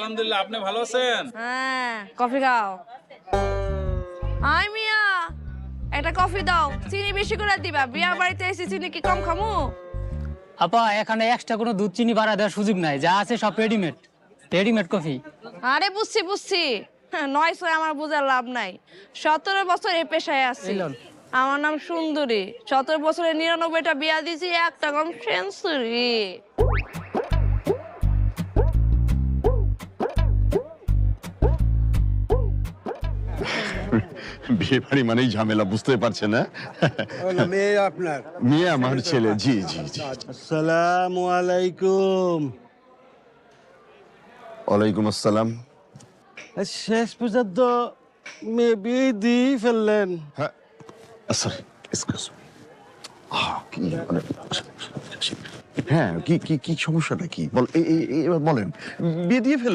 আলহামদুলিল্লাহ, আপনি ভালো আছেন? হ্যাঁ, কফি খাও। আই মিয়া, একটা কফি দাও, চিনি বেশি করে দিবা। বিয়া বাড়িতে এসে চিনি কি কম খামু? আপা এখানে এক্সট্রা কোনো দুধ চিনি বাড়া দেওয়ার সুযোগ নাই, যা আছে সব রেডিমেড। Readymade coffee. আরে বুঝছি বুঝছি, নয় ছয় আমার বোঝার লাভ নাই। 17 বছর এই পেশায় আছি। এই লন। আমার নাম সুন্দরী। 17 বছরে 99টা বিয়া দিছি, একটা কম সেঞ্চুরি। বিয়ে বাড়ি মানেই ঝামেলা, বুঝতে পারছেন না? মেয়ে আপনার? মেয়ে আমার ছেলে। জি জি জি। আসসালামু আলাইকুম। ওয়ালাইকুম আসসালাম। শেষ পর্যন্ত মেয়ে বিয়ে দিয়ে ফেললেন? হ্যাঁ, সরি, এক্সকিউজ মি। কি মানে, হ্যাঁ, কি কি কি সমস্যাটা কি বল, এবার বলেন। বিয়ে দিয়ে ফেললাম।